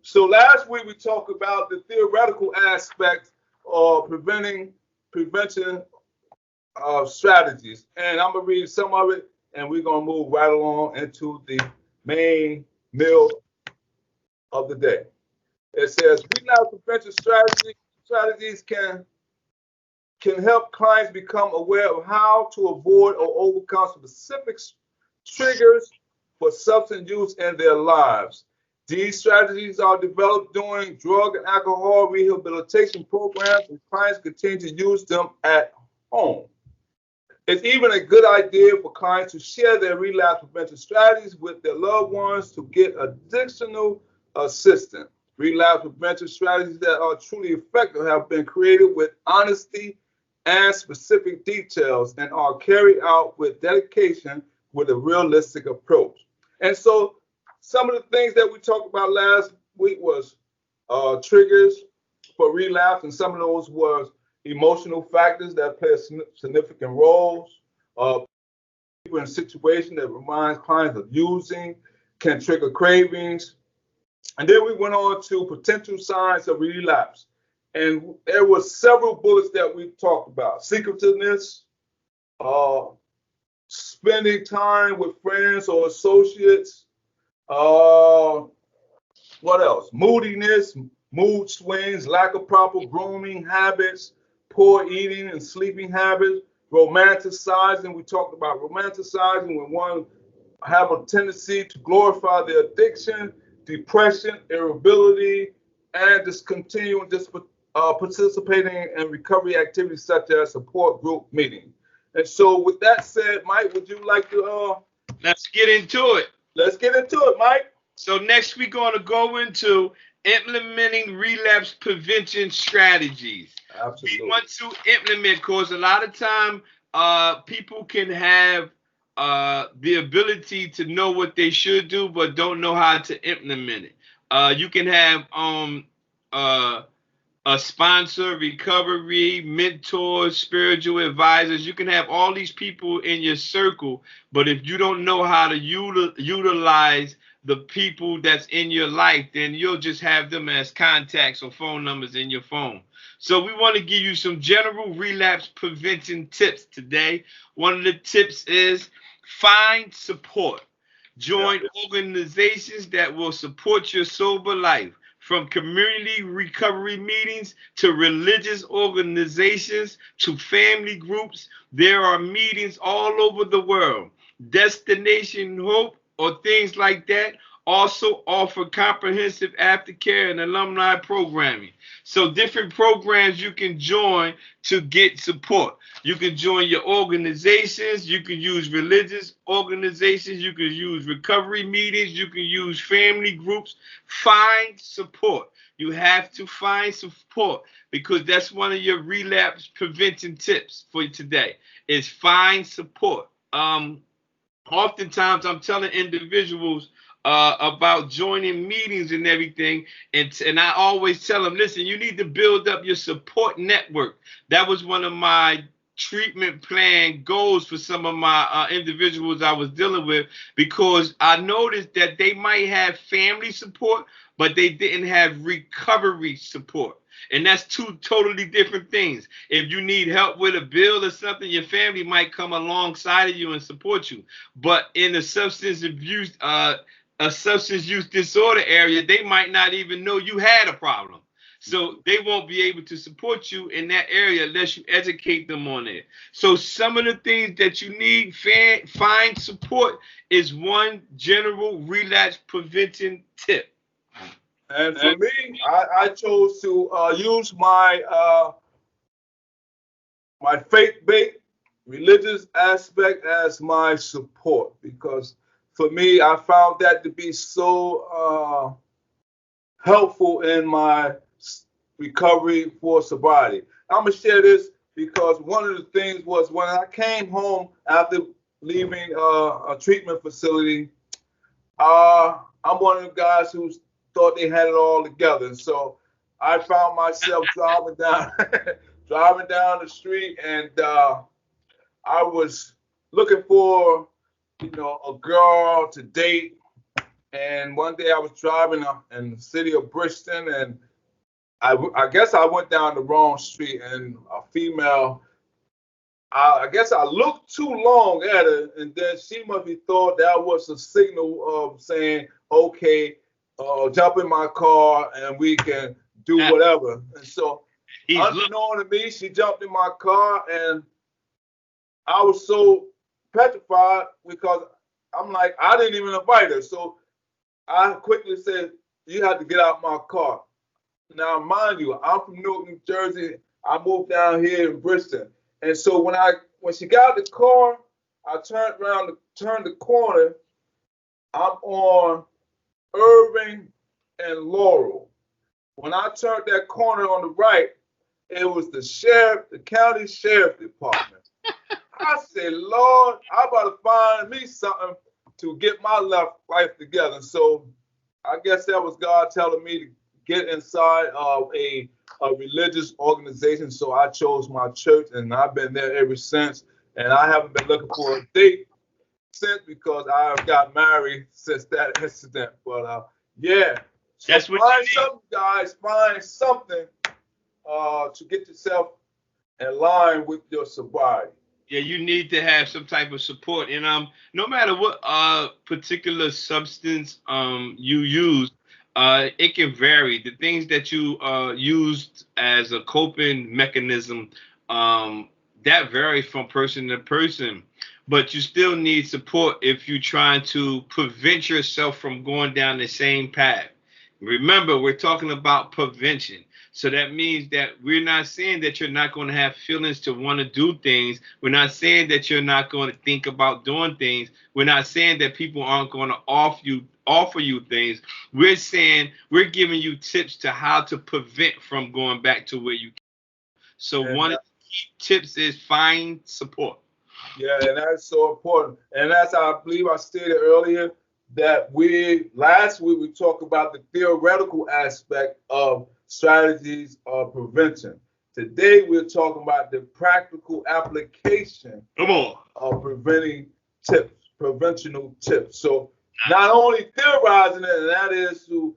So last week we talked about the theoretical aspect of prevention strategies, and I'm gonna read some of it, and we're gonna move right along into the main meal of the day. It says relapse prevention strategies can help clients become aware of how to avoid or overcome specific triggers for substance use in their lives. These strategies are developed during drug and alcohol rehabilitation programs, and clients continue to use them at home. It's even a good idea for clients to share their relapse prevention strategies with their loved ones to get additional assistance. Relapse prevention strategies that are truly effective have been created with honesty and specific details and are carried out with dedication with a realistic approach. And so some of the things that we talked about last week was triggers for relapse, and some of those was emotional factors that play a significant role. People in a situation that reminds clients of using can trigger cravings. And then we went on to potential signs of relapse. And there were several bullets that we talked about. Secretiveness, spending time with friends or associates, what else? Moodiness, mood swings, lack of proper grooming habits, poor eating and sleeping habits, romanticizing. We talked about romanticizing when one have a tendency to glorify their addiction, depression, irritability, and participating in recovery activities such as support group meetings. And so with that said, Mike, would you like to let's get into it. Let's get into it, Mike. So next we're going to go into implementing relapse prevention strategies. Absolutely. We want to implement, because a lot of time people can have the ability to know what they should do, but don't know how to implement it. You can have a sponsor, recovery, mentors, spiritual advisors. You can have all these people in your circle, but if you don't know how to utilize the people that's in your life, then you'll just have them as contacts or phone numbers in your phone. So we want to give you some general relapse prevention tips today. One of the tips is find support. Join organizations that will support your sober life. From community recovery meetings to religious organizations to family groups, there are meetings all over the world. Destination Hope or things like that also offer comprehensive aftercare and alumni programming. So different programs you can join to get support. You can join your organizations. You can use religious organizations. You can use recovery meetings. You can use family groups. Find support. You have to find support, because that's one of your relapse prevention tips for today is find support. Oftentimes I'm telling individuals about joining meetings and everything, and I always tell them, listen, you need to build up your support network. That was one of my treatment plan goals for some of my individuals I was dealing with, because I noticed that they might have family support, but they didn't have recovery support. And that's two totally different things. If you need help with a bill or something, your family might come alongside of you and support you. But in the substance abuse, a substance use disorder area, they might not even know you had a problem. So they won't be able to support you in that area unless you educate them on it. So some of the things that you need, find support, is one general relapse prevention tip. And for me, I chose to use my my faith-based religious aspect as my support, because for me, I found that to be so helpful in my recovery for sobriety. I'm gonna share this because one of the things was when I came home after leaving a treatment facility, I'm one of the guys who thought they had it all together. And so I found myself driving down the street, and I was looking for, a girl to date, And one day I was driving in the city of Bristol, and I guess I went down the wrong street, and a female, I guess I looked too long at her, and then she must have thought that was a signal of saying, okay, jump in my car and we can do whatever. And so, unbeknown to me, she jumped in my car, and I was so petrified because I'm like, I didn't even invite her. So I quickly said, you have to get out my car. Now, mind you, I'm from Newark, New Jersey. I moved down here in Bristol. And so when she got out the car, I turned the corner. I'm on Irving and Laurel. When I turned that corner on the right, it was the county sheriff department. I said, Lord, I about to find me something to get my life together. So I guess that was God telling me to get inside of a religious organization. So I chose my church, and I've been there ever since. And I haven't been looking for a date since, because I got married since that incident. But yeah, so that's what find something, guys. Find something to get yourself in line with your sobriety. Yeah, you need to have some type of support, and no matter what particular substance you use, it can vary. The things that you used as a coping mechanism, that varies from person to person. But you still need support if you're trying to prevent yourself from going down the same path. Remember, we're talking about prevention. So that means that we're not saying that you're not going to have feelings to want to do things. We're not saying that you're not going to think about doing things. We're not saying that people aren't going to offer you things. We're saying we're giving you tips to how to prevent from going back to where you came. So one of the key tips is find support. Yeah, and that's so important. And as I believe I stated earlier, that last week we talked about the theoretical aspect of strategies of prevention. Today we're talking about the practical application of preventional tips. So not only theorizing it, and that is to,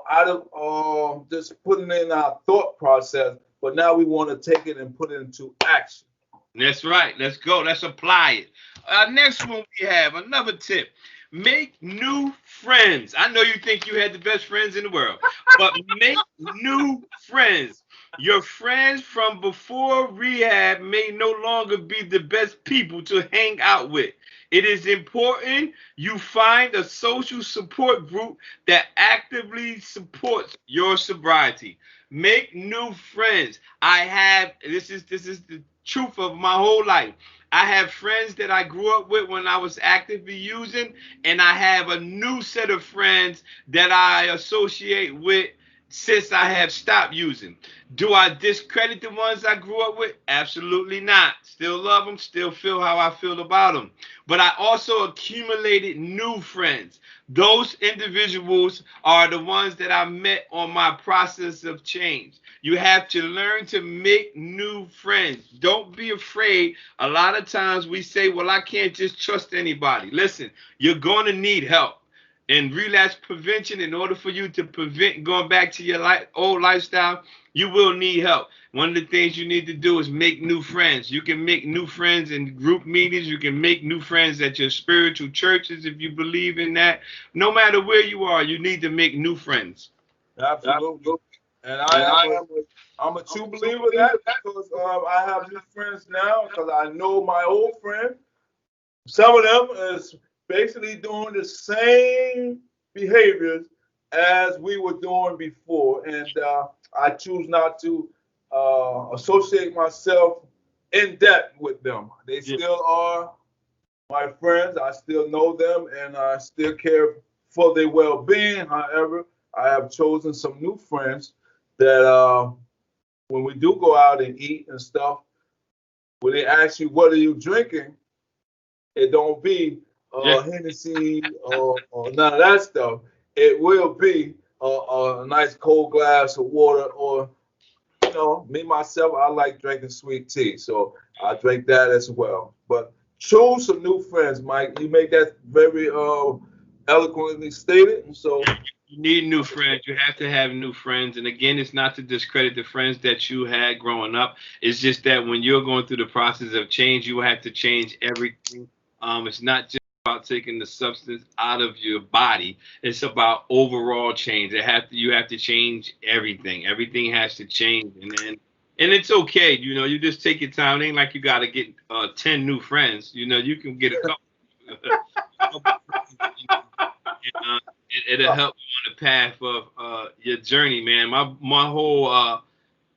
out of just putting in our thought process, but now we want to take it and put it into action. That's right. Let's go. Let's apply it. Next one, we have another tip. Make new friends. I know you think you had the best friends in the world, but make new friends. Your friends from before rehab may no longer be the best people to hang out with. It is important you find a social support group that actively supports your sobriety. Make new friends. This is the truth of my whole life. I have friends that I grew up with when I was actively using, and I have a new set of friends that I associate with since I have stopped using. Do I discredit the ones I grew up with? Absolutely not. Still love them, still feel how I feel about them. But I also accumulated new friends. Those individuals are the ones that I met on my process of change. You have to learn to make new friends. Don't be afraid. A lot of times we say, well, I can't just trust anybody. Listen, you're going to need help. In relapse prevention, in order for you to prevent going back to your old lifestyle, you will need help. One of the things you need to do is make new friends. You can make new friends in group meetings. You can make new friends at your spiritual churches if you believe in that. No matter where you are, you need to make new friends. Absolutely. And I'm a true believer of that, because I have new friends now, because I know my old friend. Some of them is basically doing the same behaviors as we were doing before. And I choose not to associate myself in depth with them. They still are my friends. I still know them, and I still care for their well-being. However, I have chosen some new friends that when we do go out and eat and stuff, when they ask you, what are you drinking? It don't be Hennessy or none of that stuff. It will be a nice cold glass of water, or, me, myself, I like drinking sweet tea. So I drink that as well. But choose some new friends, Mike. You make that very eloquently stated. And so, You need new friends. You have to have new friends. And again, it's not to discredit the friends that you had growing up. It's just that when you're going through the process of change, you have to change everything. It's not just about taking the substance out of your body. It's about overall change. You have to change everything. Everything has to change. And it's okay. You just take your time. It ain't like you got to get 10 new friends. You can get a couple. And, it'll help you on the path of your journey, man. My whole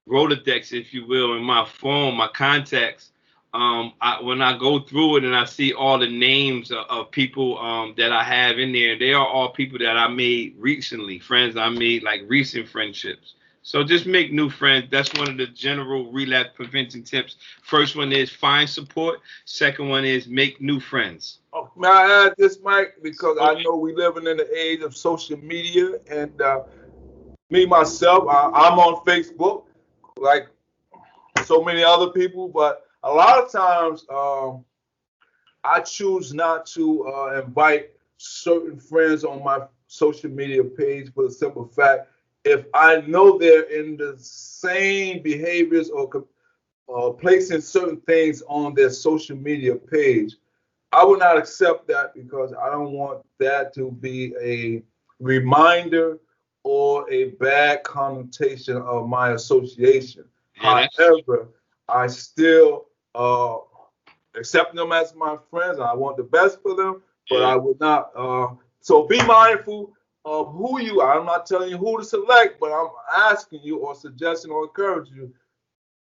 Rolodex, if you will, and my phone, my contacts. When I go through it and I see all the names of people that I have in there, they are all people that I made recently, friends I made, like recent friendships. So just make new friends. That's one of the general relapse prevention tips. First one is find support. Second one is make new friends. oh, may I add this, Mike? Because I know we living in the age of social media, and me myself, I'm on Facebook, like so many other people, but a lot of times I choose not to invite certain friends on my social media page for the simple fact if I know they're in the same behaviors or placing certain things on their social media page, I will not accept that because I don't want that to be a reminder or a bad connotation of my association. Yeah, However, I still accept them as my friends. I want the best for them, but I would not. So be mindful of who you are. I'm not telling you who to select, but I'm asking you or suggesting or encouraging you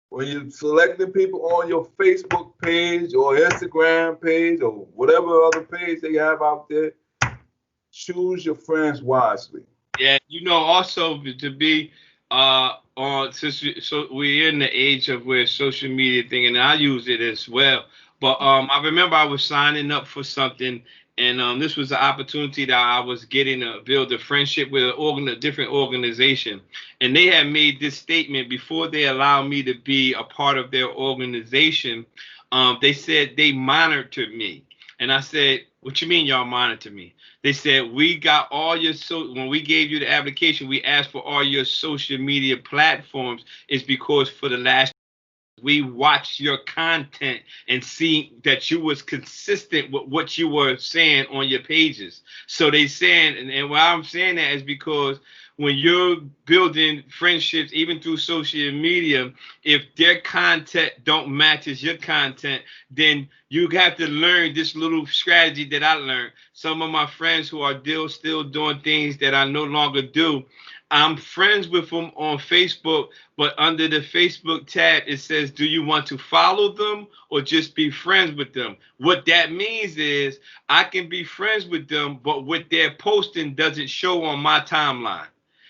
when you're selecting people on your Facebook page or Instagram page or whatever other page they have out there, choose your friends wisely. Yeah, also to be on so we're in the age of where social media thing, and I use it as well. But I remember I was signing up for something, and this was the opportunity that I was getting to build a friendship with a different organization, and they had made this statement before they allowed me to be a part of their organization. They said they monitored me, and I said, "What you mean y'all monitor me?" They said, we got all your when we gave you the application, we asked for all your social media platforms. It's because for the last we watched your content and see that you was consistent with what you were saying on your pages. So they saying, and why I'm saying that is because when you're building friendships, even through social media, if their content don't matches your content, then you have to learn this little strategy that I learned. Some of my friends who are still doing things that I no longer do, I'm friends with them on Facebook, but under the Facebook tab, it says, do you want to follow them or just be friends with them? What that means is I can be friends with them, but what they're posting doesn't show on my timeline.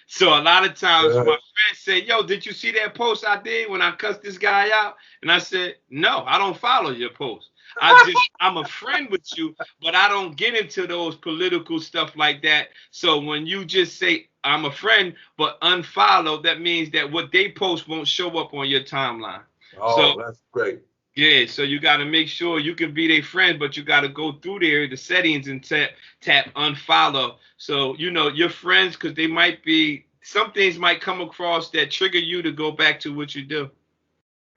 So a lot of times my friends say, yo, did you see that post I did when I cussed this guy out? And I said, no, I don't follow your post. I'm a friend with you, but I don't get into those political stuff like that. So when you just say I'm a friend, but unfollow, that means that what they post won't show up on your timeline. Oh, so that's great. Yeah, so you got to make sure you can be their friend, but you got to go through there, the settings, and tap unfollow. So, your friends, because they might be, some things might come across that trigger you to go back to what you do.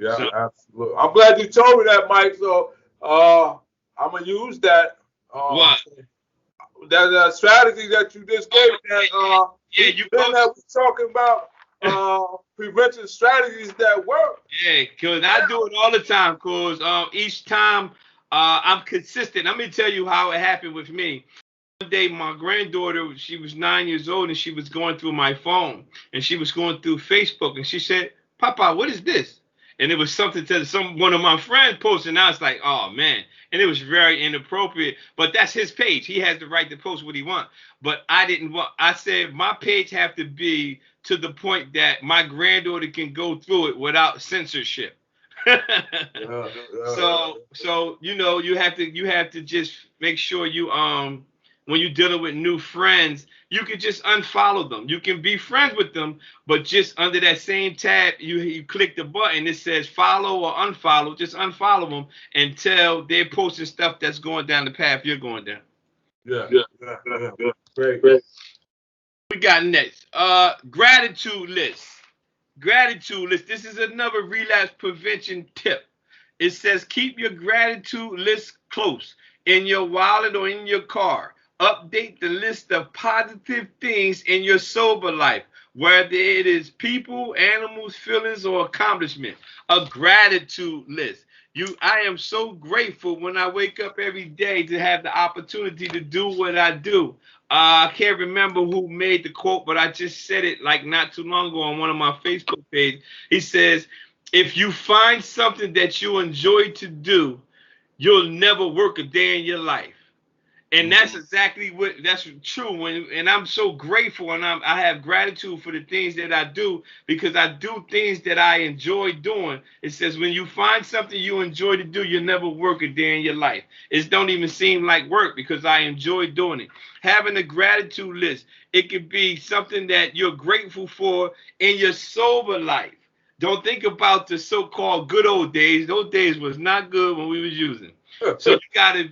Yeah, so, absolutely. I'm glad you told me that, Mike. So I'm going to use that. What? That strategy that you just gave. That, we're talking about prevention strategies that work. Yeah, because I do it all the time. Because each time I'm consistent. Let me tell you how it happened with me. One day, my granddaughter, she was 9 years old, and she was going through my phone, and she was going through Facebook, and she said, "Papa, what is this?" And it was something to one of my friends posted, and I was like, "Oh man!" And it was very inappropriate. But that's his page; he has the right to post what he wants. But I didn't want. I said my page have to be to the point that my granddaughter can go through it without censorship. So you have to just make sure you when you're dealing with new friends, you can just unfollow them. You can be friends with them, but just under that same tab, you click the button. It says follow or unfollow. Just unfollow them until they're posting stuff that's going down the path you're going down. Yeah. Great. We got next. Gratitude list. Gratitude list. This is another relapse prevention tip. It says keep your gratitude list close in your wallet or in your car. Update the list of positive things in your sober life, whether it is people, animals, feelings, or accomplishment. A gratitude list. I am so grateful when I wake up every day to have the opportunity to do what I do. I can't remember who made the quote, but I just said it like not too long ago on one of my Facebook pages. He says, if you find something that you enjoy to do, you'll never work a day in your life. And that's exactly that's true. And I'm so grateful, and I have gratitude for the things that I do, because I do things that I enjoy doing. It says when you find something you enjoy to do, you'll never work a day in your life. It don't even seem like work because I enjoy doing it. Having a gratitude list, it could be something that you're grateful for in your sober life. Don't think about the so-called good old days. Those days was not good when we was using. So you gotta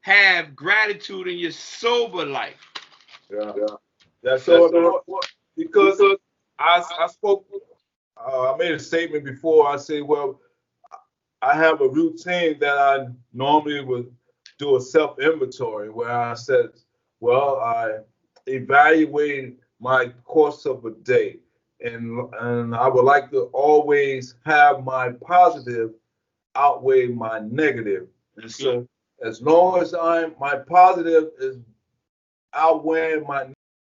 have gratitude in your sober life. Yeah. That's so important, because I spoke. I made a statement before. I say, well, I have a routine that I normally would do a self inventory where I said, well, I evaluate my course of a day, and I would like to always have my positive outweigh my negative. And so as long as my positive is outweighing my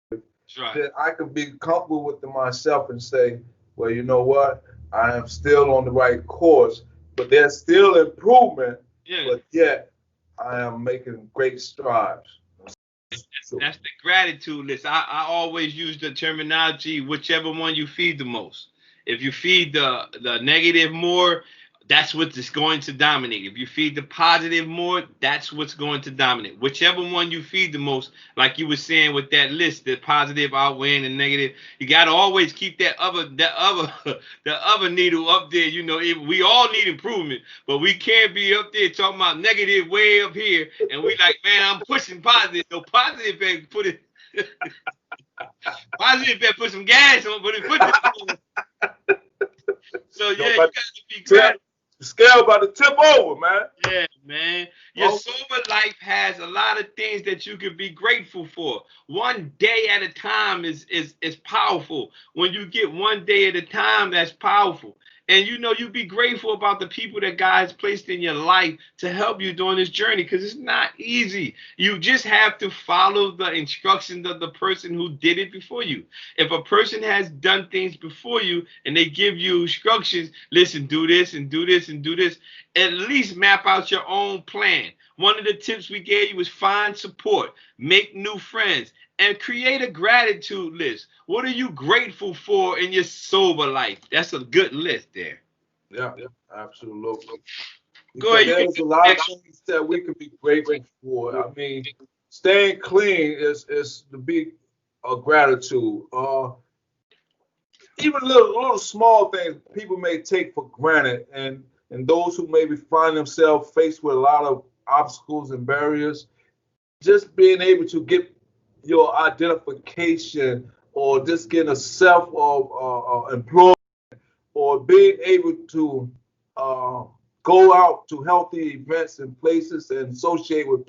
negative, then I can be comfortable with myself and say, well, you know what? I am still on the right course, but there's still improvement, but yet I am making great strides. That's the gratitude list. I always use the terminology, whichever one you feed the most. If you feed the negative more, that's what's going to dominate. If you feed the positive more, that's what's going to dominate. Whichever one you feed the most, like you were saying with that list, the positive outweighing the negative, you got to always keep that other needle up there. You know, we all need improvement, but we can't be up there talking about negative way up here, and we like, man, I'm pushing positive. No, positive, man, put it. Positive, man, put some gas on, but it put it. So yeah, you got to be grateful. The scale about to tip over, man. Yeah, man. Your sober life has a lot of things that you can be grateful for. One day at a time is powerful. When you get one day at a time, that's powerful. And you be grateful about the people that God has placed in your life to help you during this journey, because it's not easy. You just have to follow the instructions of the person who did it before you. If a person has done things before you and they give you instructions, listen, do this and do this and do this, at least map out your own plan. One of the tips we gave you is find support, make new friends, and create a gratitude list. What are you grateful for in your sober life? That's a good list there. Yeah, absolutely. Go ahead. There's a lot of things that we can be grateful for. I mean, staying clean is the big gratitude. Even little small things people may take for granted, and those who maybe find themselves faced with a lot of obstacles and barriers, just being able to get your identification, or just getting a self of employment, or being able to go out to healthy events and places and associate with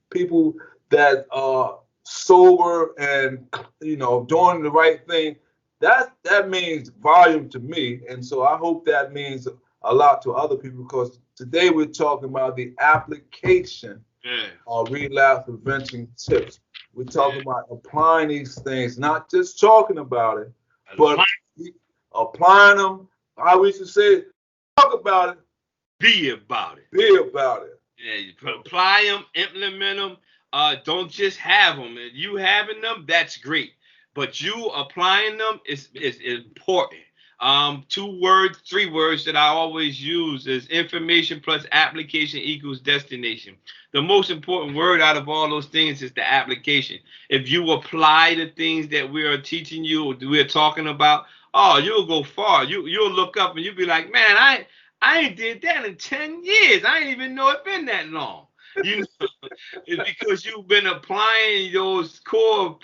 people that are sober and doing the right thing. That means volume to me, and so I hope that means a lot to other people, because today we're talking about the application of relapse prevention tips. We're talking about applying these things, not just talking about it, but applying them. How we should say it, talk about it. Be about it. Be about it. Yeah, you apply them, implement them. Don't just have them. If you having them, that's great. But you applying them is important. 3 words that I always use is information plus application equals destination. The most important word out of all those things is the application. If you apply the things that we are teaching you, or we're talking about, you'll go far. You'll look up and you'll be like, man, I ain't did that in 10 years. I didn't even know it been that long. You know, it's because you've been applying those core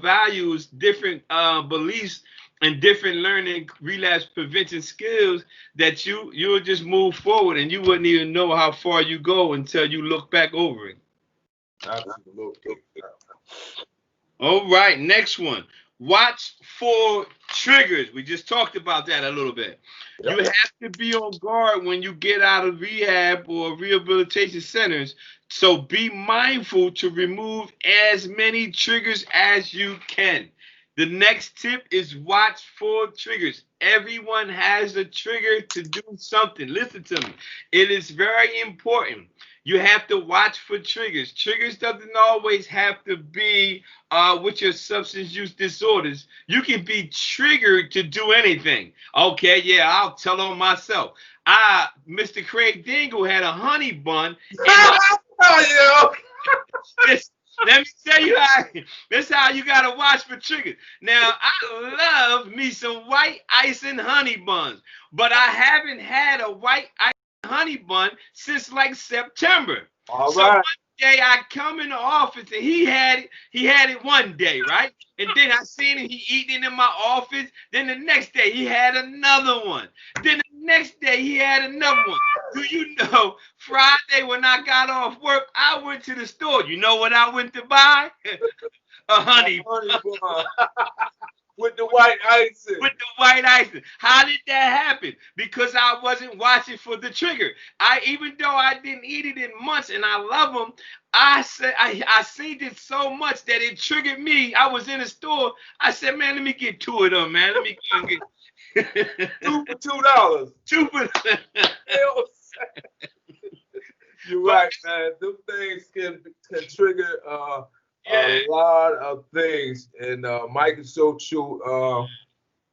values, different beliefs, and different learning relapse prevention skills that you'll just move forward, and you wouldn't even know how far you go until you look back over it. Absolutely. All right, next one. Watch for triggers. We just talked about that a little bit. Yep. You have to be on guard when you get out of rehab or rehabilitation centers. So be mindful to remove as many triggers as you can. The next tip is watch for triggers. Everyone has a trigger to do something. Listen to me. It is very important. You have to watch for triggers. Triggers doesn't always have to be with your substance use disorders. You can be triggered to do anything. Okay, yeah, I'll tell on myself. Mr. Craig Dingle had a honey bun. Oh, yeah. Let me tell you this is how you gotta watch for triggers. Now, I love me some white ice and honey buns, but I haven't had a white ice and honey bun since like September. All So right. one day I come in the office and he had it one day, right? And then I seen him, he eating it in my office. Then the next day he had another one. Then the next day he had another one. Do you know, Friday when I got off work, I went to the store. You know what I went to buy? A honey bun. With the white icing. With the white icing. How did that happen? Because I wasn't watching for the trigger. Even though I didn't eat it in months and I love them, I seen it so much that it triggered me. I was in the store. I said, man, let me get two of them, man. Let me go and get two for $2. two for You're right, man. Them things can trigger a lot of things, and Mike is so true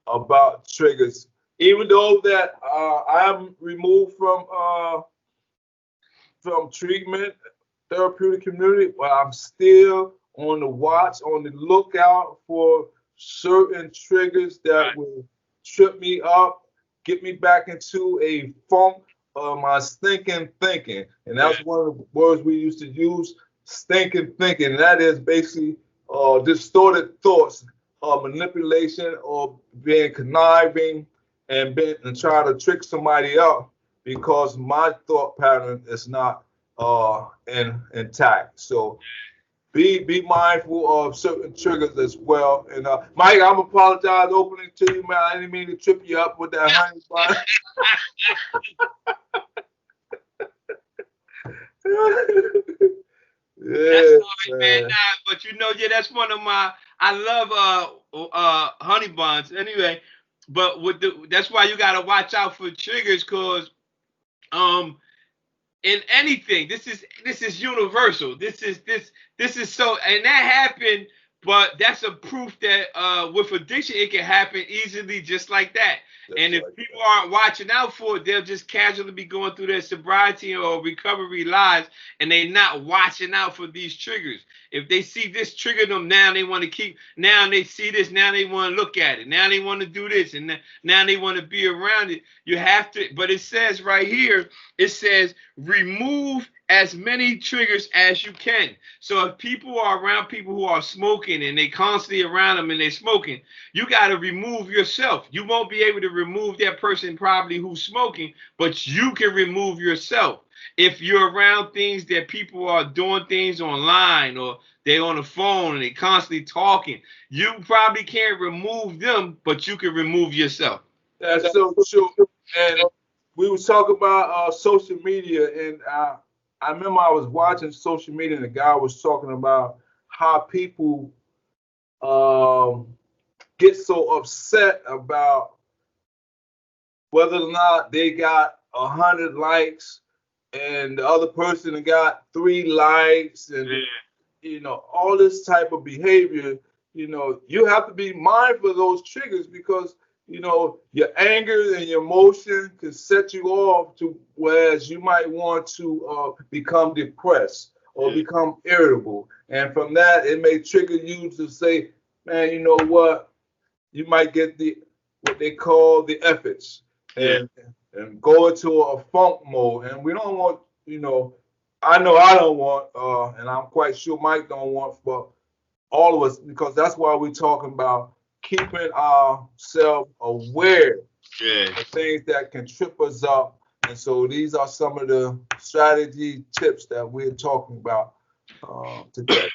about triggers. Even though that I'm removed from treatment, therapeutic community, but I'm still on the watch, on the lookout for certain triggers that will trip me up, get me back into a funk of my stinking thinking. And that's one of the words we used to use, stinking thinking. And that is basically distorted thoughts, manipulation, or being conniving and trying to trick somebody out because my thought pattern is not intact. So be mindful of certain triggers as well. And Mike, I'm apologize opening to you, man. I didn't mean to trip you up with that honey bun. That's all right, man. Nah, but you know, that's one of my. I love honey buns. Anyway, but that's why you gotta watch out for triggers, cause in anything, this is universal. This is so, and that happened. But that's a proof that with addiction, it can happen easily, just like that. And if people aren't watching out for it, they'll just casually be going through their sobriety or recovery lives, and they're not watching out for these triggers. If they see this trigger them, now they want to keep. Now they see this, now they want to look at it. Now they want to do this, and now they want to be around it. You have to, but it says right here, it says remove as many triggers as you can. So if people are around people who are smoking and they constantly around them and they're smoking, you got to remove yourself. You won't be able to remove that person probably who's smoking, but you can remove yourself. If you're around things that people are doing things online or they're on the phone and they constantly talking, you probably can't remove them, but you can remove yourself. That's so true. And we was talking about social media, and I remember I was watching social media, and the guy was talking about how people get so upset about whether or not they got 100 likes and the other person got 3 likes, and you know, all this type of behavior. You know, you have to be mindful of those triggers because you know, your anger and your emotion can set you off to whereas you might want to become depressed or become irritable. And from that, it may trigger you to say, man, you know what? You might get what they call the efforts and go into a funk mode. And we don't want, you know, I know I don't want, and I'm quite sure Mike don't want for all of us, because that's why we're talking about keeping ourselves aware Yeah. of things that can trip us up. And so these are some of the strategy tips that we're talking about today.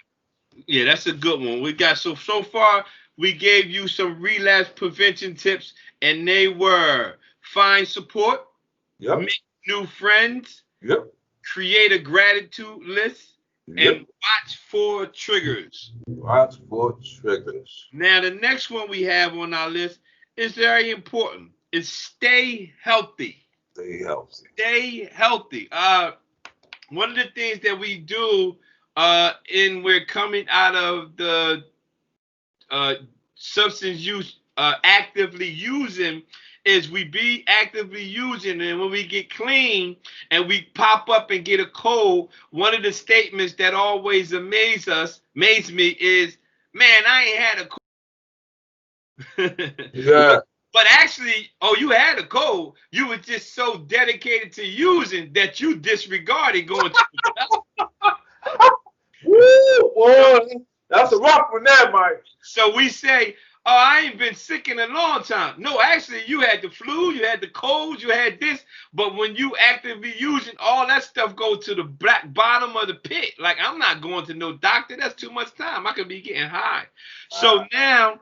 Yeah, that's a good one. We got so far we gave you some relapse prevention tips, and they were find support, Yep, make new friends, yep, create a gratitude list, and yep. watch for triggers. Watch for triggers. Now, the next one we have on our list is very important. Is stay healthy. Stay healthy. Stay healthy. One of the things that we do in we're coming out of the uh, substance use actively using is we be actively using, and when we get clean and we pop up and get a cold, one of the statements that always amaze me is, man, I ain't had a cold. Yeah. But actually, oh, you had a cold. You were just so dedicated to using that you disregarded going to the doctor. Woo, boy. That's a rough one there, Mike. So we say, oh, I ain't been sick in a long time. No, actually, you had the flu, you had the cold, you had this. But when you actively using, all that stuff go to the black bottom of the pit. Like, I'm not going to no doctor. That's too much time. I could be getting high. So now,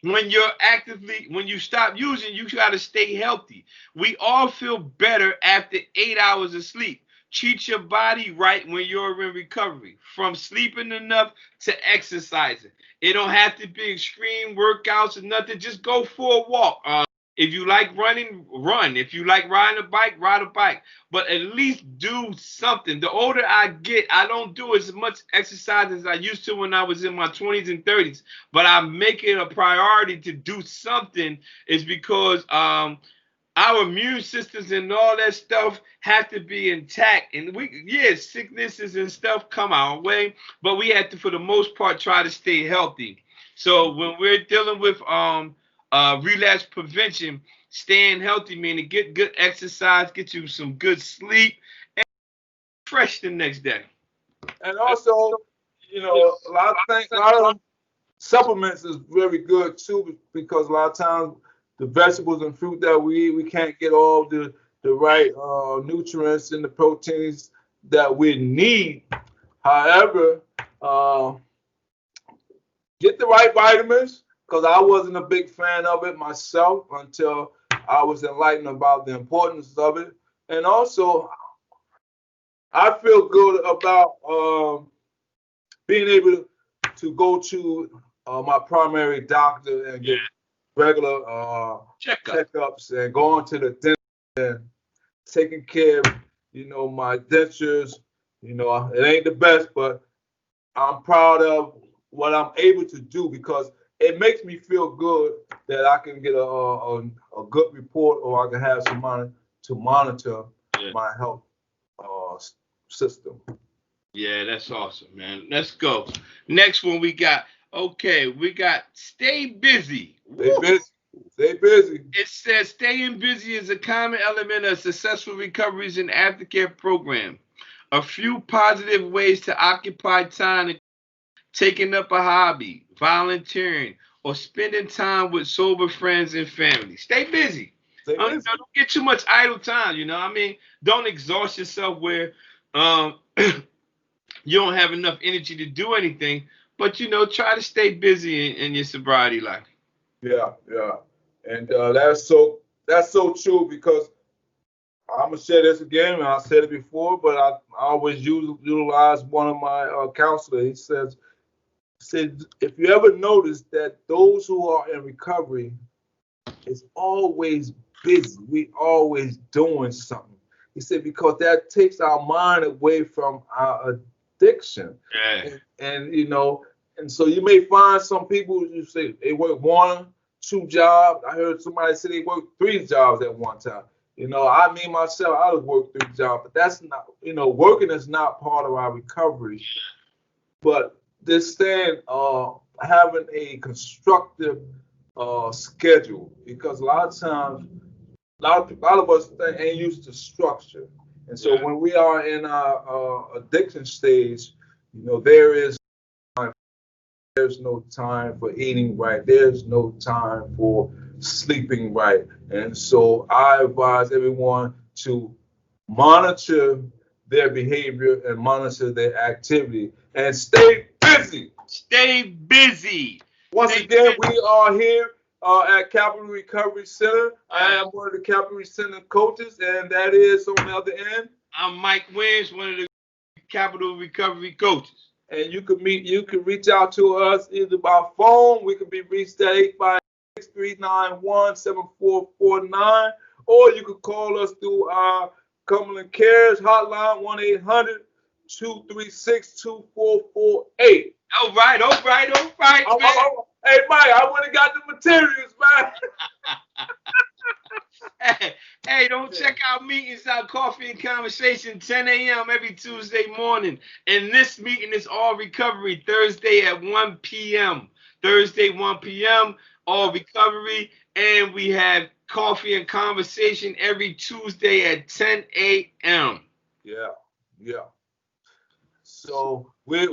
when you stop using, you got to stay healthy. We all feel better after 8 hours of sleep. Treat your body right when you're in recovery, from sleeping enough to exercising. It don't have to be extreme workouts or nothing. Just go for a walk. If you like running, run. If you like riding a bike, ride a bike. But at least do something. The older I get, I don't do as much exercise as I used to when I was in my 20s and 30s. But I make it a priority to do something, is because our immune systems and all that stuff have to be intact. And sicknesses and stuff come our way, but we have to, for the most part, try to stay healthy. So when we're dealing with relapse prevention, staying healthy meaning get good exercise, get you some good sleep, and fresh the next day. And also, a lot of supplements is very good too, because a lot of times the vegetables and fruit that we eat, we can't get all the right nutrients and the proteins that we need. However, get the right vitamins, because I wasn't a big fan of it myself until I was enlightened about the importance of it. And also, I feel good about being able to go to my primary doctor and get regular checkups and going to the dentist and taking care of, my dentures. It ain't the best, but I'm proud of what I'm able to do, because it makes me feel good that I can get a good report, or I can have somebody to monitor my health system. Yeah, that's awesome, man. Let's go. Next one we got. Okay, we got stay busy. Stay busy. Stay busy. It says staying busy is a common element of successful recoveries and aftercare program. A few positive ways to occupy time: taking up a hobby, volunteering, or spending time with sober friends and family. Stay busy. Stay busy. Don't get too much idle time. I mean, don't exhaust yourself where you don't have enough energy to do anything. But try to stay busy in your sobriety life. Yeah, yeah, and that's so true, because I'm gonna share this again, and I said it before, but I always utilize one of my counselors. He said, if you ever notice that those who are in recovery is always busy, we always doing something. He said, because that takes our mind away from our addiction. Yeah. And so you may find some people, you say they work 1, 2 jobs. I heard somebody say they work 3 jobs at one time. Myself, I would work 3 jobs, but that's not, working is not part of our recovery. But this thing, having a constructive schedule, because a lot of times, a lot of us ain't used to structure. And so when we are in our addiction stage, there's no time for eating right. There's no time for sleeping right. And so I advise everyone to monitor their behavior and monitor their activity and stay busy. Stay busy. Once again, we are here at Capital Recovery Center. I am one of the Capital Center coaches, and that is on the other end. I'm Mike Wins, one of the Capital Recovery coaches. And you can reach out to us either by phone. We can be reached at 856-391-7449, or you can call us through our Cumberland Cares hotline, 1-800-236-2448. All right. Hey, Mike, I would have got the materials, man. Hey, don't check out meetings out Coffee and Conversation, 10 a.m. every Tuesday morning. And this meeting is all recovery, Thursday at 1 p.m. Thursday, 1 p.m., all recovery. And we have Coffee and Conversation every Tuesday at 10 a.m. Yeah. So we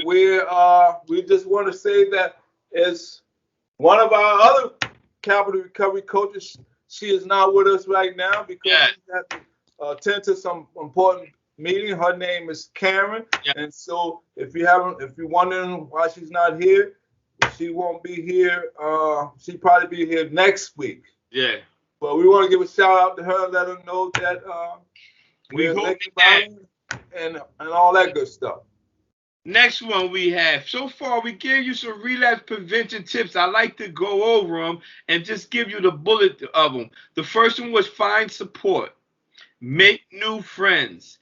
just want to say that as one of our other Capital Recovery coaches, she is not with us right now because she had to attend to some important meeting. Her name is Karen, and so if you're wondering why she's not here, she won't be here. She'll probably be here next week. Yeah. But we want to give a shout out to her, let her know that we're thinking about and all that good stuff. Next one we have. So far, we gave you some relapse prevention tips. I like to go over them and just give you the bullet of them. The first one was find support, make new friends,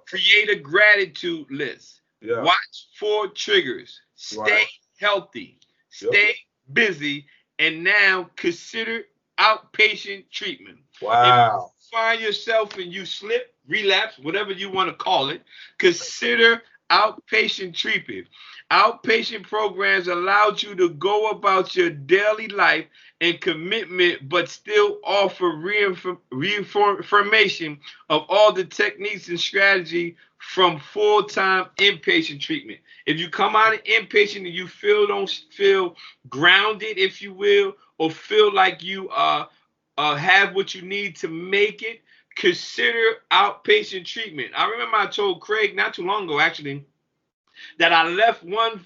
create a gratitude list, watch for triggers, stay healthy, stay busy, and now consider outpatient treatment. Wow. If you find yourself and you slip, relapse, whatever you want to call it, consider outpatient treatment. Outpatient programs allowed you to go about your daily life and commitment, but still offer reaffirmation of all the techniques and strategy from full-time inpatient treatment. If you come out of inpatient and you don't feel grounded, if you will, or feel like you have what you need to make it, consider outpatient treatment. I remember I told Craig not too long ago, actually, that I left one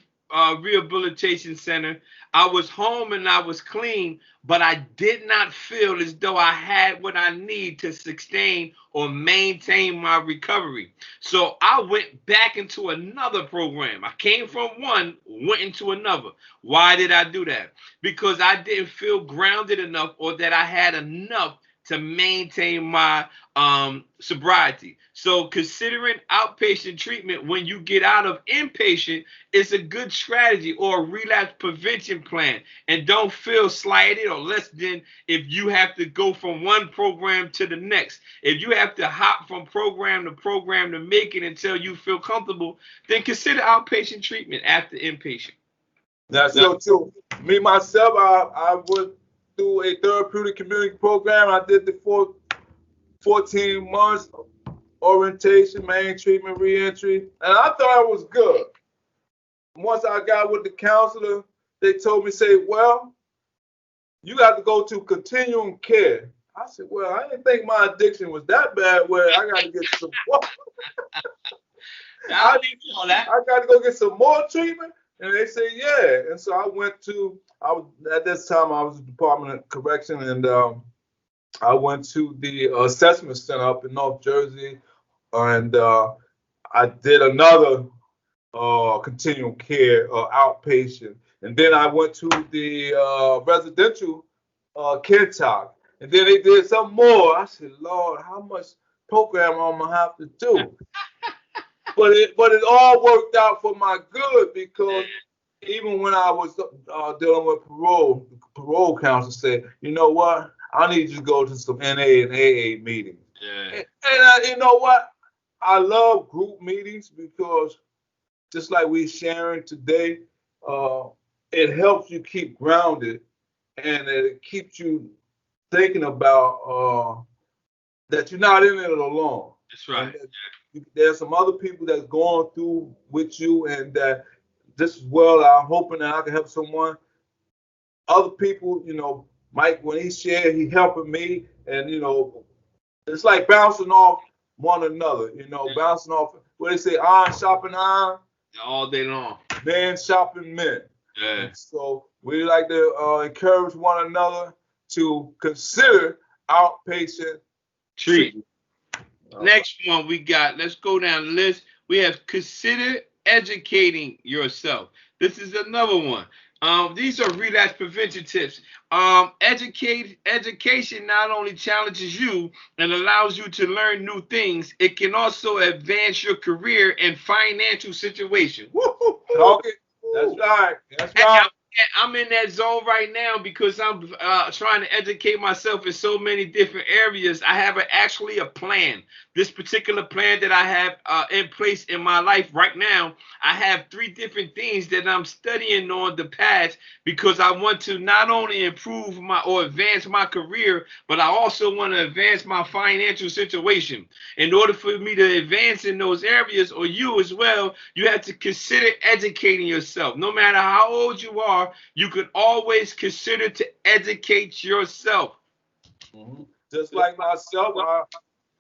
rehabilitation center. I was home and I was clean, but I did not feel as though I had what I need to sustain or maintain my recovery. So I went back into another program. I came from one, went into another. Why did I do that? Because I didn't feel grounded enough or that I had enough to maintain my sobriety. So considering outpatient treatment when you get out of inpatient is a good strategy or a relapse prevention plan. And don't feel slighted or less than if you have to go from one program to the next. If you have to hop from program to make it until you feel comfortable, then consider outpatient treatment after inpatient. That's so true. Me, myself, I went through a therapeutic community program. I did the 14 months orientation, main treatment, reentry, and I thought it was good. Once I got with the counselor, they told me, well, you got to go to continuum care. I said, well, I didn't think my addiction was that bad where I got to get some more. I got to go get some more treatment. And they say, yeah. And so at this time, I was in the Department of Correction, and I went to the assessment center up in North Jersey, and I did another continuum care outpatient. And then I went to the residential care talk. And then they did some more. I said, Lord, how much program I'm going to have to do? But it all worked out for my good, because even when I was dealing with parole, the parole counselor said, you know what? I need you to go to some NA and AA meetings. Yeah. And you know what? I love group meetings because just like we sharing today, it helps you keep grounded, and it keeps you thinking about that you're not in it alone. That's right. And there's some other people that's going through with you, and that this is well, I'm hoping that I can help someone. Other people, Mike, when he shared, he helping me, and it's like bouncing off one another, bouncing off what they say, iron shopping iron, all day long, men shopping men. Yeah. And so we like to encourage one another to consider outpatient treatment. Next one we got, let's go down the list. We have consider educating yourself. This is another one. These are relapse prevention tips. Education not only challenges you and allows you to learn new things, it can also advance your career and financial situation. Okay. That's right. That's right. I'm in that zone right now because I'm trying to educate myself in so many different areas. I have actually a plan. This particular plan that I have in place in my life right now, I have 3 different things that I'm studying on the path because I want to not only improve or advance my career, but I also want to advance my financial situation. In order for me to advance in those areas, or you as well, you have to consider educating yourself. No matter how old you are, you could always consider to educate yourself. Mm-hmm. Just like myself,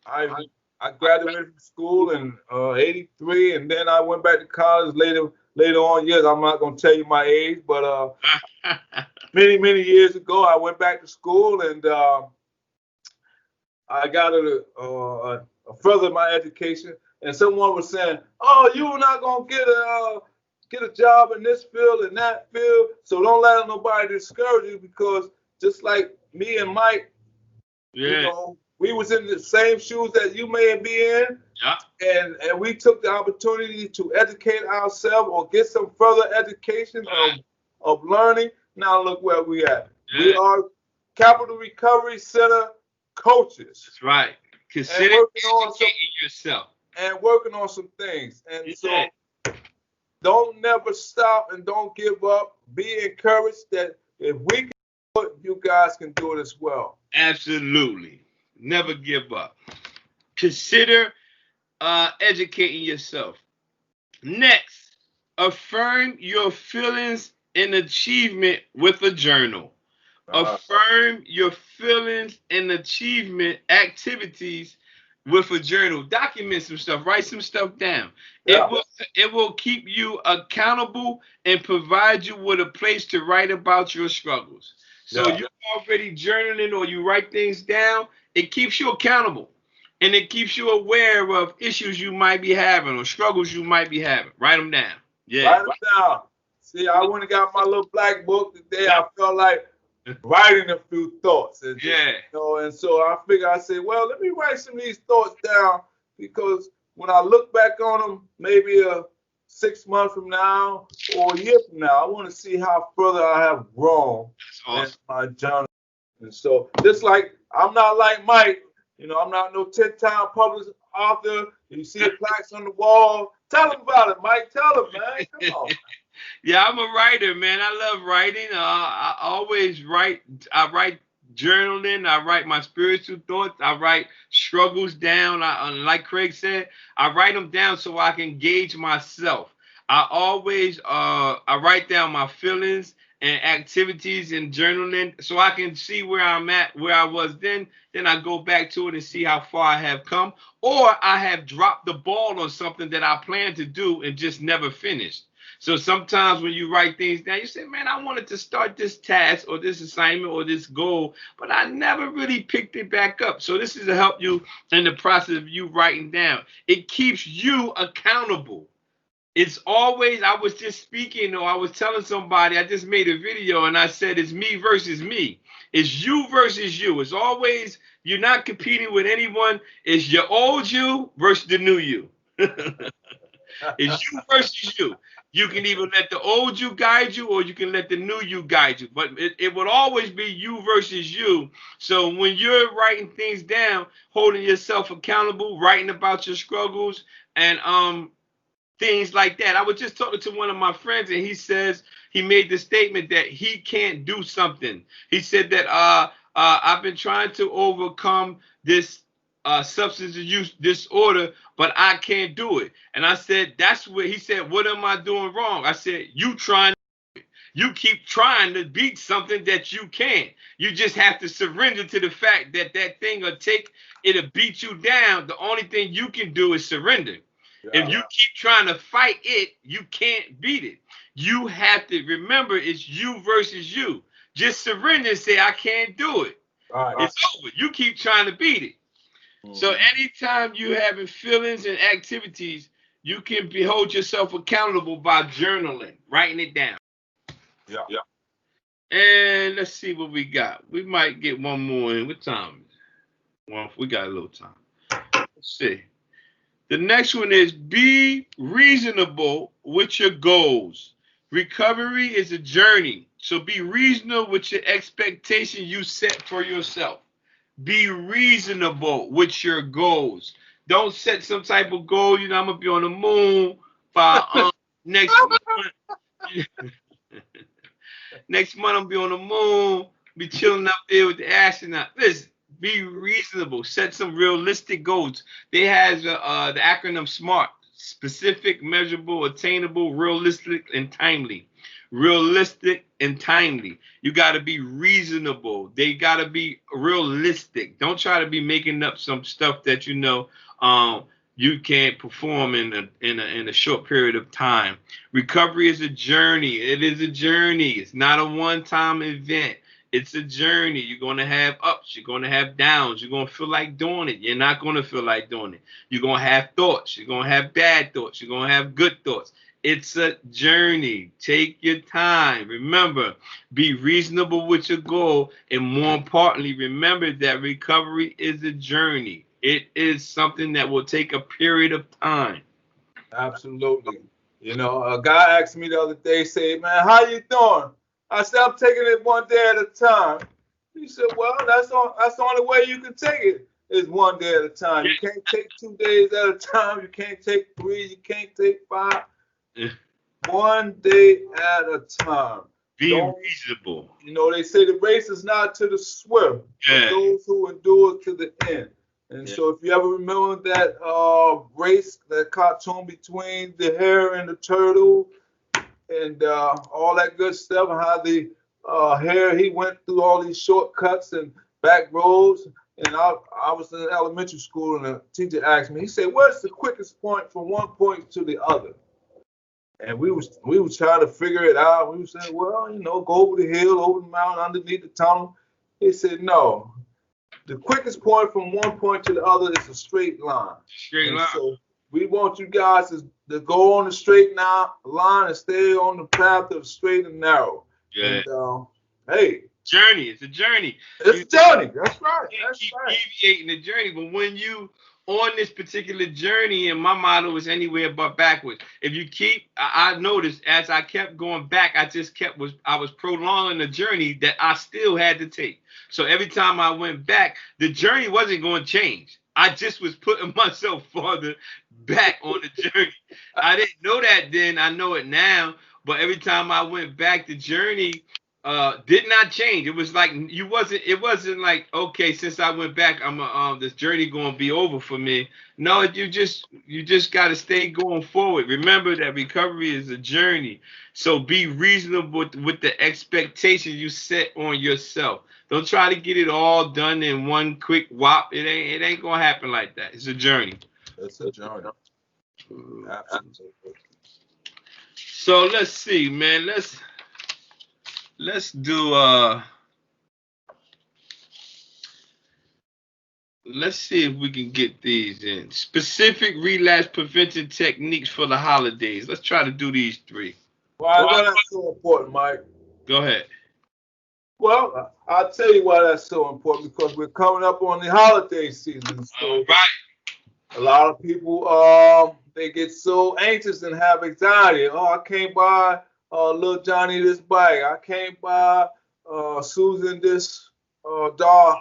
I graduated from school in '83, and then I went back to college later on years. I'm not gonna tell you my age, but many years ago, I went back to school, and I got to further my education. And someone was saying, "Oh, you're not gonna get a job in this field and that field, so don't let nobody discourage you, because just like me and Mike, we was in the same shoes that you may be in, and we took the opportunity to educate ourselves or get some further education of learning. Now look where we at. We are Capital Recovery Center coaches. That's right. Consider educating yourself and working on some things. And so don't never stop and don't give up. Be encouraged that if we can do it, you guys can do it as well. Absolutely. Never give up. Consider educating yourself. Next, affirm your feelings and achievement with a journal. Affirm your feelings and achievement activities with a journal. Document some stuff. Write some stuff down. Yeah. It will keep you accountable and provide you with a place to write about your struggles. So you're already journaling or you write things down. It keeps you accountable. And it keeps you aware of issues you might be having or struggles you might be having. Write them down. Yeah. Write them down. See, I went and got my little black book today. I felt like writing a few thoughts. And and so I figured, I said, well, let me write some of these thoughts down, because when I look back on them, maybe 6 months from now or a year from now, I want to see how further I have grown in my journey. And so just like, I'm not like Mike, I'm not no 10-time published author. You see the plaques on the wall. Tell them about it, Mike. Tell them, man. Come on. Yeah, I'm a writer, man. I love writing. I always write. I write journaling. I write my spiritual thoughts. I write struggles down. Like Craig said, I write them down so I can gauge myself. I always I write down my feelings and activities in journaling so I can see where I'm at, where I was then. Then I go back to it and see how far I have come, or I have dropped the ball on something that I planned to do and just never finished. So sometimes when you write things down, you say, man, I wanted to start this task or this assignment or this goal, but I never really picked it back up. So this is to help you in the process of you writing down. It keeps you accountable. It's always, I was just speaking, or I was telling somebody, I just made a video and I said, it's me versus me. It's you versus you. It's always, you're not competing with anyone. It's your old you versus the new you. It's you versus you. You can either let the old you guide you or you can let the new you guide you. But it would always be you versus you. So when you're writing things down, holding yourself accountable, writing about your struggles and things like that. I was just talking to one of my friends and he says he made the statement that he can't do something. He said that I've been trying to overcome this substance use disorder, but I can't do it. And I said, that's what he said. What am I doing wrong? I said, you keep trying to beat something that you can't. You just have to surrender to the fact that that thing it'll beat you down. The only thing you can do is surrender. If you keep trying to fight it, you can't beat it. You have to remember it's you versus you. Just surrender and say, I can't do it. It's over. You keep trying to beat it. So anytime you having feelings and activities, you can hold yourself accountable by journaling, writing it down. Yeah. And let's see what we got. We might get one more in. What time is it? Well, we got a little time. Let's see. The next one is be reasonable with your goals. Recovery is a journey. So be reasonable with your expectations you set for yourself. Be reasonable with your goals. Don't set some type of goal. You know, I'm going to be on the moon by next month. Next month, I'm be on the moon, be chilling up there with the astronaut. Listen, be reasonable. Set some realistic goals. They have the acronym SMART: specific, measurable, attainable, realistic, and timely. Realistic and timely. You got to be reasonable. They got to be realistic. Don't try to be making up some stuff that you know you can't perform in a short period of time. Recovery is a journey. It is a journey. It's not a one-time event. It's a journey. You're going to have ups. You're going to have downs. You're going to feel like doing it. You're not going to feel like doing it. You're going to have thoughts. You're going to have bad thoughts. You're going to have good thoughts. It's a journey. Take your time. Remember, be reasonable with your goal. And more importantly, remember that recovery is a journey. It is something that will take a period of time. Absolutely. You know, a guy asked me the other day, say, man, how you doing? I said, I'm taking it one day at a time. He said, well, that's the only way you can take it is one day at a time. You can't take 2 days at a time. You can't take 3. You can't take 5. One day at a time. Be reasonable. You know, they say the race is not to the swift, but those who endure to the end. And so if you ever remember that race, that cartoon between the hare and the turtle and all that good stuff, and how the hare, he went through all these shortcuts and back roads. And I was in elementary school, and a teacher asked me, he said, where's the quickest point from one point to the other? And we was trying to figure it out. We were saying, well, you know, go over the hill, over the mountain, underneath the tunnel. He said, no. The quickest point from one point to the other is a straight line. Straight line. So we want you guys to go on the straight line and stay on the path of straight and narrow. Yeah. And, hey. Journey. It's a journey. It's a journey. That's right. You keep deviating the journey, but when you on this particular journey, and my motto is anywhere but backwards. If you keep, I noticed as I kept going back, I was prolonging the journey that I still had to take. So every time I went back, the journey wasn't going to change. I just was putting myself farther back on the journey. I didn't know that then. I know it now. But every time I went back, the journey did not change. It was like it wasn't like, okay, since I went back, this journey gonna be over for me. No, you just gotta stay going forward. Remember that recovery is a journey. So be reasonable with the expectations you set on yourself. Don't try to get it all done in one quick whop. It ain't gonna happen like that. It's a journey. It's a journey. Absolutely. So let's see, man. Let's do let's see if we can get these in. Specific relapse prevention techniques for the holidays. Let's try to do these 3. Why that's so important, Mike? Go ahead. Well, I'll tell you why that's so important, because we're coming up on the holiday season. So a lot of people they get so anxious and have anxiety. Oh, I can't buy little Johnny this bike. I can't buy Susan this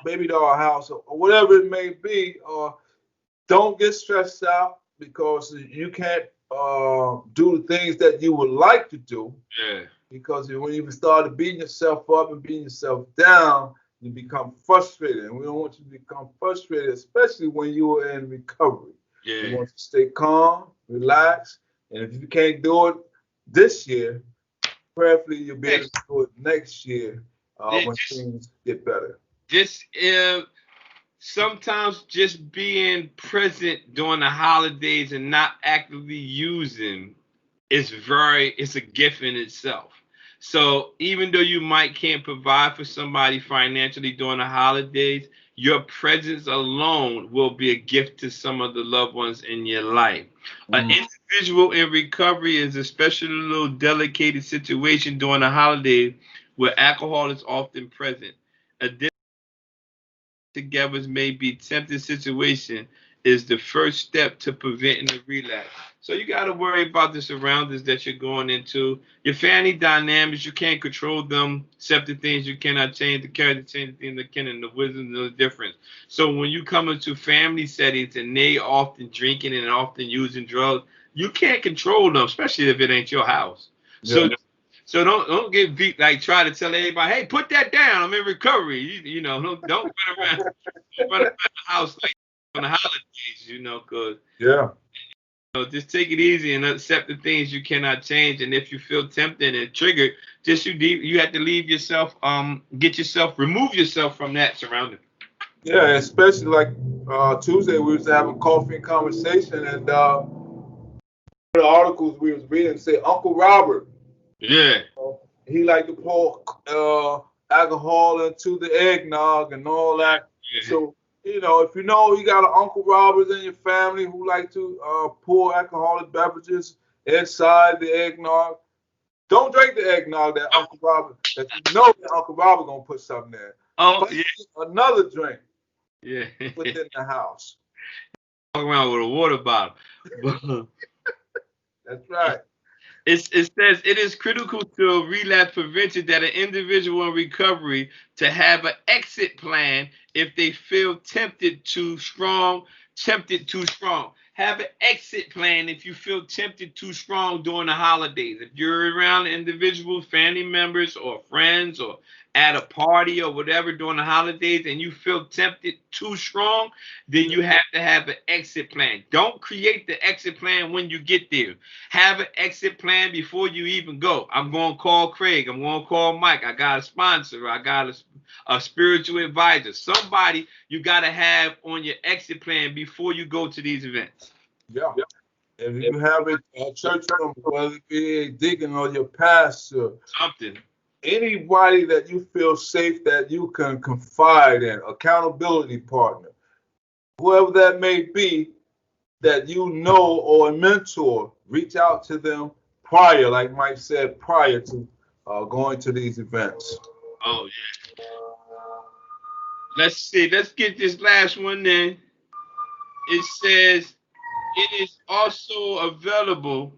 baby doll house, or whatever it may be. Don't get stressed out because you can't do the things that you would like to do. Yeah. Because when you start beating yourself up and beating yourself down, you become frustrated, and we don't want you to become frustrated, especially when you are in recovery. Yeah. You want to stay calm, relax, and if you can't do it this year, prayerfully you'll be able to do it next year when things get better. Just sometimes just being present during the holidays and not actively using it's a gift in itself. So even though you can't provide for somebody financially during the holidays, your presence alone will be a gift to some of the loved ones in your life. An individual in recovery is especially a little delicate situation during the holidays where alcohol is often present. A together may be tempting situation is the first step to preventing the relapse. So you got to worry about the surroundings that you're going into. Your family dynamics, you can't control them, except the things you cannot change, the character change, the things that can, and the wisdom and the difference. So when you come into family settings and they often drinking and often using drugs, you can't control them, especially if it ain't your house. Yeah. So don't get beat, like try to tell everybody, hey, put that down. I'm in recovery. You know, don't run around the house like on the holidays, because just take it easy and accept the things you cannot change. And if you feel tempted and triggered, just you have to leave yourself, remove yourself from that surrounding. Yeah, especially like Tuesday we was having coffee and conversation, and the articles we was reading say Uncle Robert. Yeah. He liked to pour alcohol into the eggnog and all that. Yeah. So, if you got an Uncle Robert in your family who like to pour alcoholic beverages inside the eggnog, don't drink the eggnog that Uncle Robert, that that Uncle Robert gonna put something there. Oh, yeah. Another drink. Yeah. Within the house. Walk around with a water bottle. That's right. It says it is critical to relapse prevention that an individual in recovery to have an exit plan if they feel tempted too strong. Have an exit plan if you feel tempted too strong during the holidays. If you're around individuals, family members, or friends, or at a party or whatever during the holidays and you feel tempted too strong, then you have to have an exit plan. Don't create the exit plan when you get there. Have an exit plan before you even go. I'm going to call Craig. I'm going to call Mike. I got a sponsor. I got a spiritual advisor. Somebody you got to have on your exit plan before you go to these events. Yeah. If you have a church member, whether it be a deacon or your pastor, something. Anybody that you feel safe that you can confide in, accountability partner, whoever that may be, that or a mentor, reach out to them prior, like Mike said, prior to going to these events. Oh, yeah. Let's see. Let's get this last one then. It says it is also available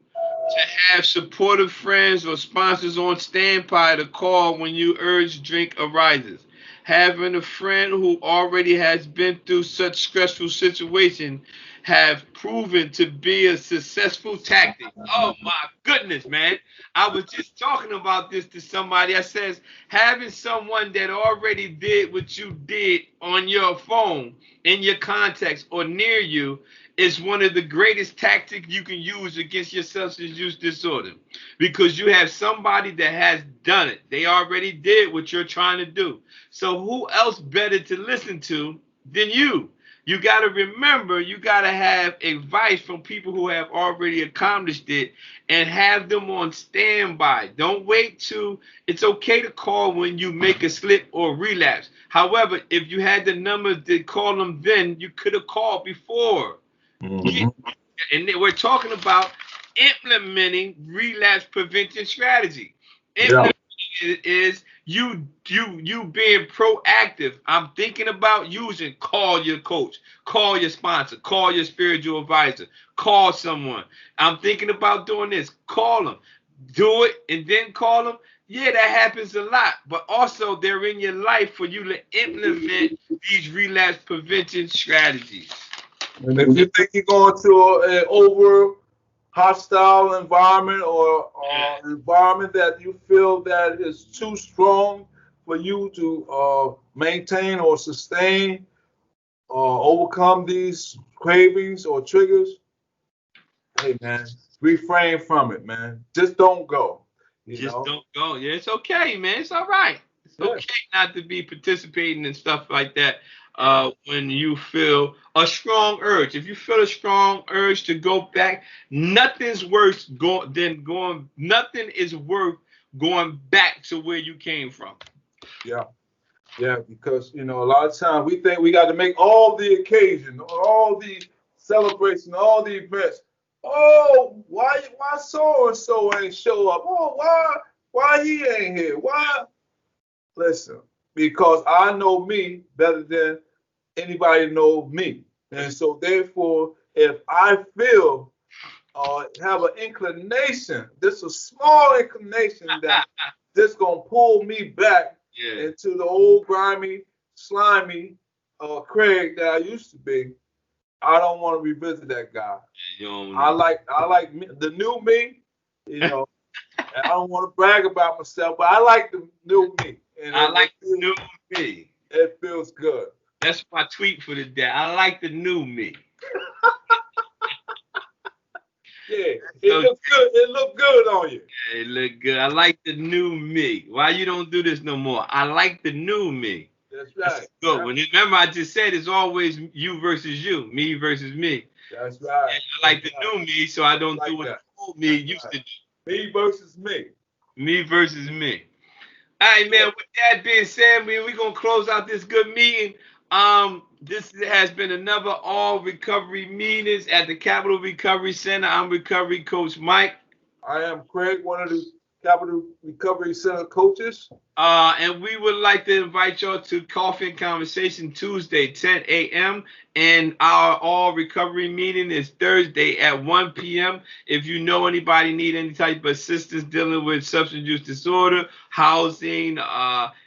to have supportive friends or sponsors on standby to call when you urge drink arises. Having a friend who already has been through such stressful situation have proven to be a successful tactic. Oh my goodness, man. I was just talking about this to somebody. I says having someone that already did what you did on your phone, in your contacts or near you is one of the greatest tactics you can use against your substance use disorder, because you have somebody that has done it. They already did what you're trying to do. So who else better to listen to than you? You got to remember, you got to have advice from people who have already accomplished it and have them on standby. Don't wait till it's okay to call when you make a slip or relapse. However, if you had the number to call them then, you could have called before. Mm-hmm. And we're talking about implementing relapse prevention strategy. Is you being proactive. I'm thinking about using. Call your coach, call your sponsor, call your spiritual advisor, call someone. I'm thinking about doing this. Call them, do it, and then call them. Yeah, that happens a lot, but also they're in your life for you to implement these relapse prevention strategies. And if you think you're going to an over hostile environment or environment that you feel that is too strong for you to maintain or sustain or overcome these cravings or triggers, hey man, refrain from it, man. Just don't go. You Just know? don't go. Yeah, it's okay, man. It's all right. It's Yeah. okay not to be participating in stuff like that when you feel a strong urge. If you feel a strong urge to go back, nothing's worse than going. Nothing is worth going back to where you came from. Yeah. Yeah, because a lot of times we think we got to make all the occasion, all the celebration, all the events. Oh, why so and so ain't show up? Oh, why he ain't here? Why? Listen, because I know me better than anybody know me, and so therefore, if I feel have an inclination, just a small inclination that this gonna pull me back Yeah. into the old grimy, slimy Craig that I used to be, I don't want to revisit that guy. You don't I know. like me, the new me. I don't want to brag about myself, but I like the new me, and I like the new me. it feels good. That's my tweet for the day. I like the new me. Yeah, So it looks good. It looked good on you. it look good. I like the new me. Why you don't do this no more? I like the new me. That's That's right. a good one. Remember, I just said it's always you versus you, me versus me. That's right. And I like the new me, so I don't Like do what that. the old me used to do. Me versus me. Me versus me. All right, man. With that being said, man, we're gonna close out this good meeting. This has been another all recovery meetings at the Capital Recovery Center. I'm Recovery Coach Mike. I am Craig, one of the Capital Recovery Center coaches. And we would like to invite y'all to Coffee and Conversation Tuesday, 10 a.m. And our all recovery meeting is Thursday at 1 p.m. If you know anybody need any type of assistance dealing with substance use disorder, housing,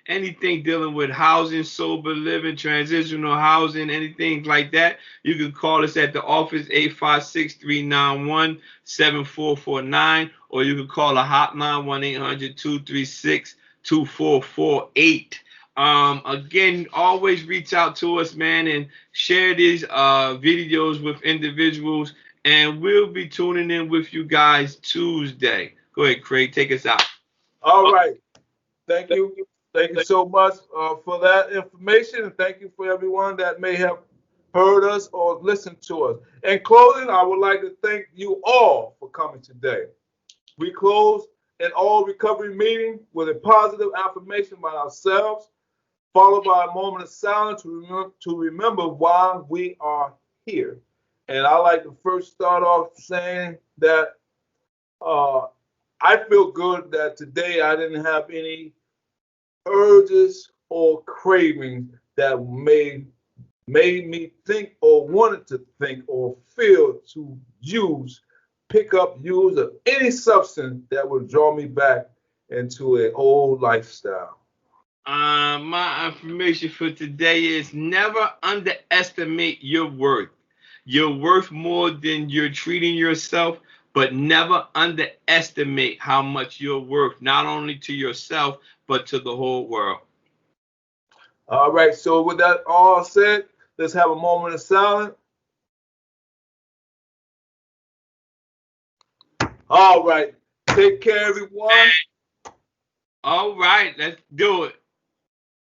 anything dealing with housing, sober living, transitional housing, anything like that, you can call us at the office 856-391-7449, or you can call a hotline 1-800-236-2448. Again, always reach out to us, man, and share these videos with individuals, and we'll be tuning in with you guys Tuesday. Go ahead, Craig, take us out. All right. Thank you. Thank you so much for that information, and thank you for everyone that may have heard us or listened to us. In closing, I would like to thank you all for coming today. We close an all recovery meeting with a positive affirmation about ourselves, followed by a moment of silence to remember why we are here. And I like to first start off saying that I feel good that today I didn't have any urges or cravings that made me think or wanted to think or feel to pick up, use of any substance that would draw me back into an old lifestyle. My affirmation for today is never underestimate your worth. You're worth more than you're treating yourself, but never underestimate how much you're worth, not only to yourself, but to the whole world. All right, so with that all said, let's have a moment of silence. All right, take care, everyone. All right, let's do it.